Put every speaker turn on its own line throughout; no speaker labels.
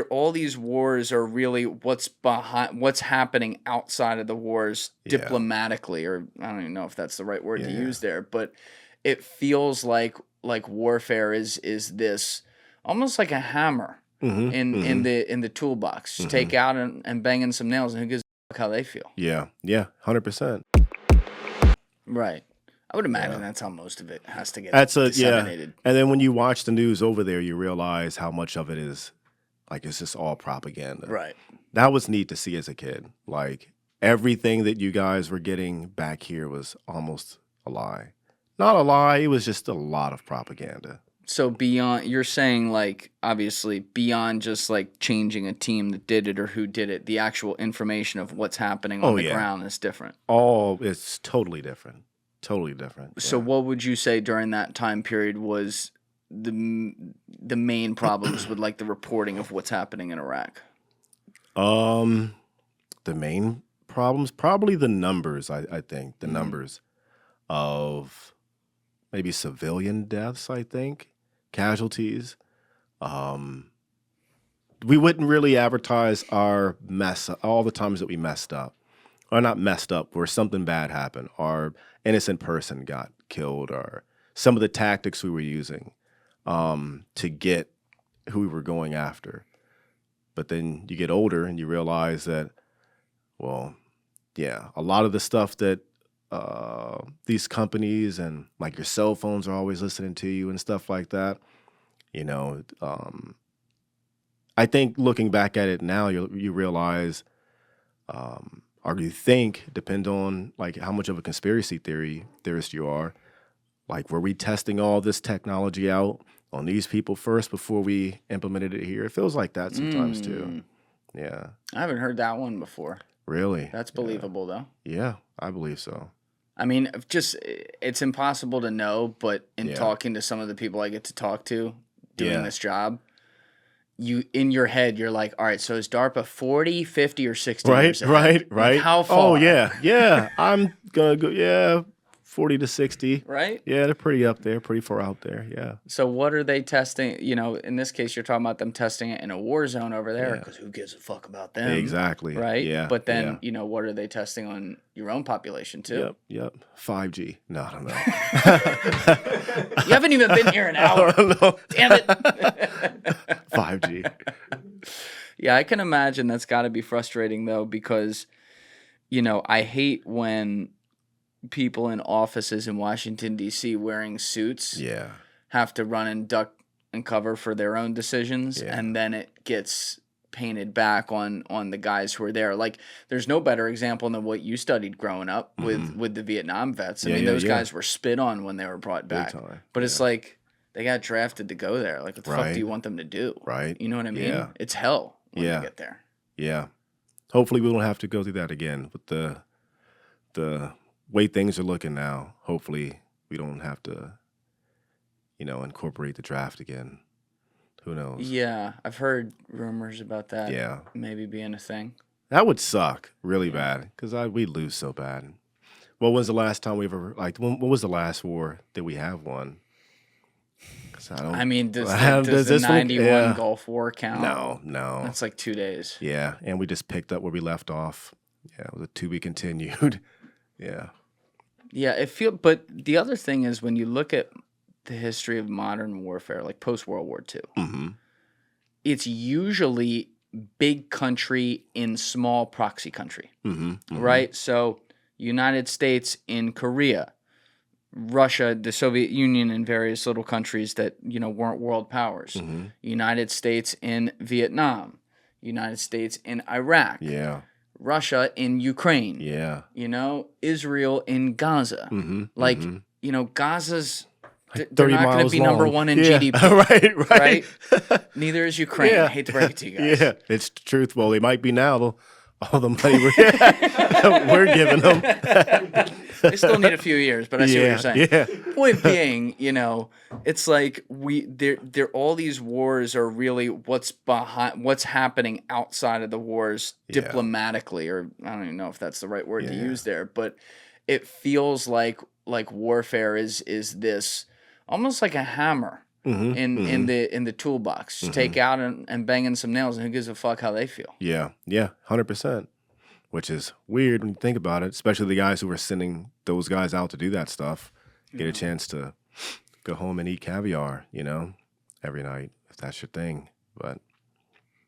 all these wars are really what's happening outside of the wars
Yeah.
diplomatically, or I don't even know if that's the right word to
Yeah.
use there, but it feels like warfare is this almost like a hammer in the toolbox. Just take out and bang in some nails, and who gives a fuck how they feel?
Yeah. Yeah. 100%.
Right. I would imagine
Yeah.
that's how most of it has to get
Yeah.
disseminated.
And then when you watch the news over there, you realize how much of it is like it's just all propaganda.
Right.
That was neat to see as a kid. Like everything that you guys were getting back here was almost a lie. Not a lie, it was just a lot of propaganda.
So beyond, you're saying like obviously beyond just like changing a team that did it or who did it, the actual information of what's happening on the ground is different.
It's totally different. Totally different.
So what would you say during that time period was the main problems with like the reporting of what's happening in Iraq?
The main problems, probably the numbers, I think. The numbers of maybe civilian deaths, I think. Casualties. We wouldn't really advertise our mess, all the times that we messed up. Or not messed up, where something bad happened, or innocent person got killed, or some of the tactics we were using to get who we were going after. But then you get older and you realize that, well, yeah, a lot of the stuff that these companies and like your cell phones are always listening to you and stuff like that, you know, I think looking back at it now, you realize, or you think, depend on like how much of a conspiracy theorist you are, like were we testing all this technology out on these people first before we implemented it here? It feels like that sometimes too. Yeah.
I haven't heard that one before.
Really?
That's believable though.
Yeah, I believe so.
I mean, just it's impossible to know, but in talking to some of the people I get to talk to doing this job, you in your head you're like, all right, so is DARPA 40, 50, or 60 years ahead?
Right.
Like, how far?
Oh yeah. I'm gonna go 40 to 60.
Right?
Yeah, they're pretty up there, pretty far out there. Yeah.
So what are they testing? You know, in this case, you're talking about them testing it in a war zone over there, because who gives a fuck about them?
Exactly.
Right?
Yeah.
But then, you know, what are they testing on your own population too?
Yep. 5G. No, I don't know.
You haven't even been here an hour.
No.
Damn it.
5G.
Yeah, I can imagine that's got to be frustrating though, because, you know, I hate when people in offices in Washington, D.C. wearing suits have to run and duck and cover for their own decisions, and then it gets painted back on the guys who are there. Like, there's no better example than what you studied growing up with the Vietnam vets. I mean, those guys were spit on when they were brought back. But it's like, they got drafted to go there. Like, what the fuck do you want them to do?
Right.
You know what I mean?
Yeah.
It's hell when they get there.
Yeah. Hopefully we don't have to go through that again with the way things are looking now. Hopefully we don't have to, you know, incorporate the draft again. Who knows?
Yeah, I've heard rumors about that.
Yeah.
Maybe being a thing.
That would suck really bad, because we'd lose so bad. What was the last time we ever, like, when was the last war that we have won?
I mean, does the 91 Gulf War count?
No.
That's like 2 days.
Yeah, and we just picked up where we left off. Yeah, it was a to be continued. Yeah.
Yeah, but the other thing is, when you look at the history of modern warfare, like post-World War II, it's usually big country in small proxy country, right? So United States in Korea, Russia, the Soviet Union, and various little countries that, you know, weren't world powers. United States in Vietnam, United States in Iraq.
Yeah.
Russia in Ukraine.
Yeah.
You know, Israel in Gaza. Like, you know, Gaza's, they're
30
not going to
miles
be
long.
number one in GDP.
Right.
Neither is Ukraine. I hate to break it to you guys.
Yeah, it's the truth. Well, they might be now, all the money we're giving them.
They still need a few years, but I see what you're saying.
Yeah.
Point being, you know, it's like they're all these wars are really what's happening outside of the wars diplomatically, or I don't even know if that's the right word to use there, but it feels like warfare is this almost like a hammer in the toolbox. Just take out and bang in some nails, and who gives a fuck how they feel?
Yeah, 100%. Which is weird when you think about it, especially the guys who were sending those guys out to do that stuff. Get a chance to go home and eat caviar, every night if that's your thing. But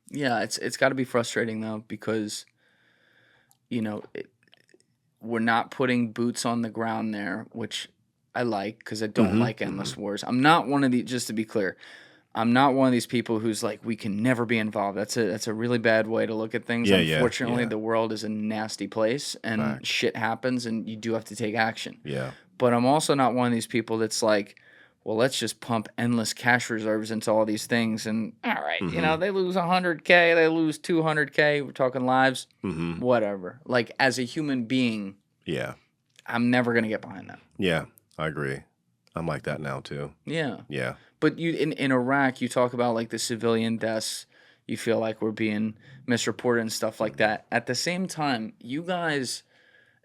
yeah, it's got to be frustrating though, because we're not putting boots on the ground there, which I like, because I don't like endless wars. I'm not one of these, just to be clear, I'm not one of these people who's like, we can never be involved. That's a really bad way to look at things. Unfortunately, the world is a nasty place, and shit happens, and you do have to take action.
Yeah.
But I'm also not one of these people that's like, well, let's just pump endless cash reserves into all these things, and all right, they lose 100K, they lose 200K, we're talking lives, whatever. Like, as a human being, I'm never going to get behind that.
Yeah, I agree. I'm like that now, too.
Yeah.
Yeah.
But you in Iraq, you talk about like the civilian deaths. You feel like we're being misreported and stuff like that. At the same time, you guys,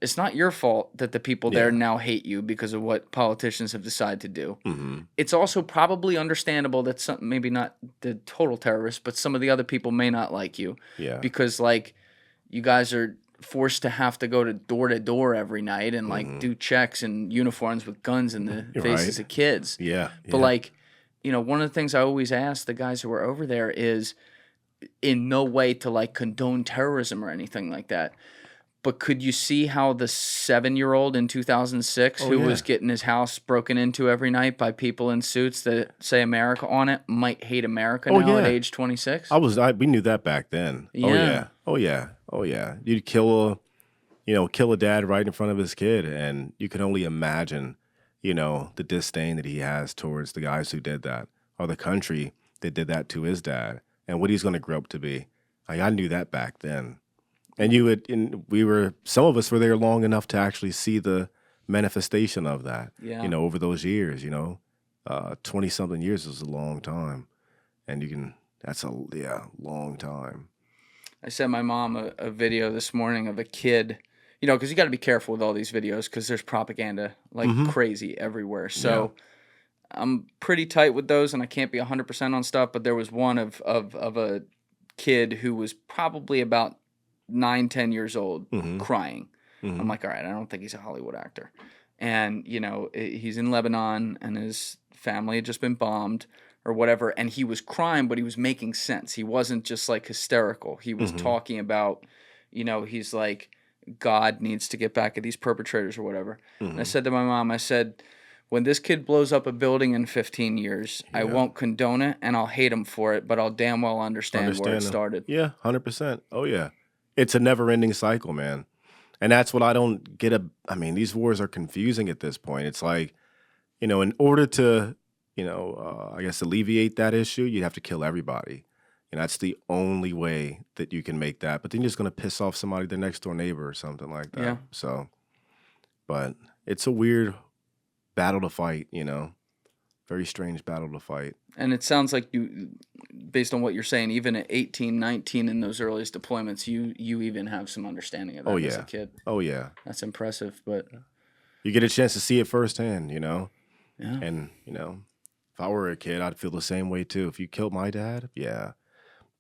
it's not your fault that the people there now hate you because of what politicians have decided to do. It's also probably understandable that some, maybe not the total terrorists, but some of the other people may not like you.
Yeah.
Because like you guys are forced to have to go to door every night and like do checks in uniforms with guns in the faces of kids.
Yeah.
But like, one of the things I always ask the guys who are over there is in no way to like condone terrorism or anything like that. But could you see how the 7-year-old in 2006 who was getting his house broken into every night by people in suits that say America on it might hate America now at age 26?
We knew that back then.
Yeah.
Oh yeah. You'd kill a dad right in front of his kid, and you can only imagine, the disdain that he has towards the guys who did that, or the country that did that to his dad, and what he's going to grow up to be. I knew that back then. And some of us were there long enough to actually see the manifestation of that, over those years, 20-something years is a long time. And that's a long time.
I sent my mom a video this morning of a kid, because you got to be careful with all these videos because there's propaganda like crazy everywhere. So I'm pretty tight with those, and I can't be 100% on stuff, but there was one of a kid who was probably about 9-10 years old crying. I'm like, all right, I don't think he's a Hollywood actor. And, he's in Lebanon and his family had just been bombed or whatever. And he was crying, but he was making sense. He wasn't just like hysterical. He was talking about, he's like, God needs to get back at these perpetrators or whatever. And I said to my mom, I said, when this kid blows up a building in 15 years, I won't condone it and I'll hate him for it, but I'll damn well understand where it started.
Yeah, 100%. Oh, yeah. It's a never-ending cycle, man. And that's what I don't get. These wars are confusing at this point. It's like, in order to, I guess alleviate that issue, you'd have to kill everybody. And that's the only way that you can make that. But then you're just going to piss off somebody, their next door neighbor or something like that.
Yeah.
So, but it's a weird battle to fight, very strange battle to fight.
And it sounds like you, based on what you're saying, even at 18, 19 in those earliest deployments, you even have some understanding of that as a kid.
Oh, yeah.
That's impressive. But
you get a chance to see it firsthand,
Yeah.
And, if I were a kid, I'd feel the same way too. If you killed my dad,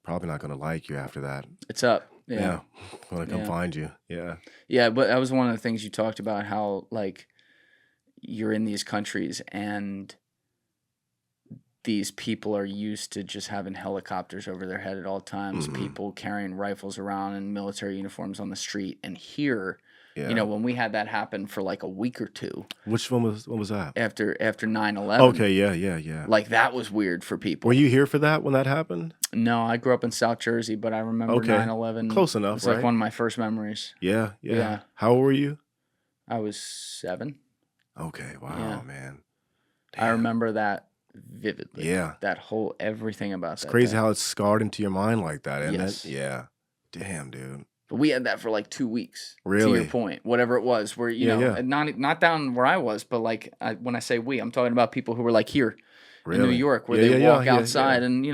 probably not going to like you after that.
It's up.
Yeah. I'm going to come find you. Yeah.
Yeah, but that was one of the things you talked about, how, like, you're in these countries and these people are used to just having helicopters over their head at all times, people carrying rifles around in military uniforms on the street. And here, when we had that happen for like a week or two.
Which one was that?
After 9/11.
Okay, yeah.
Like, that was weird for people.
Were you here for that when that happened?
No, I grew up in South Jersey, but I remember 9/11.
Close enough,
It's like one of my first memories.
Yeah. How old were you?
I was 7.
Okay, wow, man.
Damn. I remember that vividly.
Yeah.
That whole everything about
it's
that.
It's crazy
thing.
How it's scarred into your mind like that, isn't
it?
Yeah. Damn, dude.
But we had that for like 2 weeks.
Really?
To your point, whatever it was, where not down where I was, but like when I say we, I'm talking about people who were like here in New York, where they walk outside and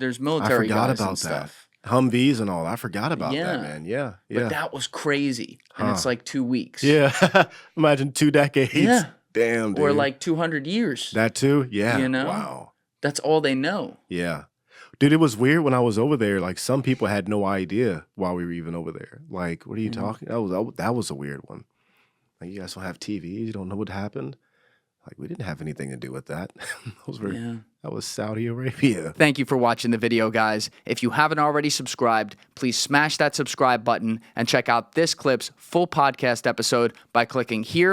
there's military guys and stuff.
Humvees and all. I forgot about that, man. Yeah.
But that was crazy, and it's like 2 weeks.
Yeah. Imagine 2 decades.
Yeah.
Damn, dude.
Or like 200 years.
That too? Yeah.
You know?
Wow.
That's all they know.
Yeah. Dude, it was weird when I was over there. Like, some people had no idea why we were even over there. Like, what are you talking? That was a weird one. Like, you guys don't have TVs? You don't know what happened? Like, we didn't have anything to do with that. That was Saudi Arabia.
Thank you for watching the video, guys. If you haven't already subscribed, please smash that subscribe button and check out this clip's full podcast episode by clicking here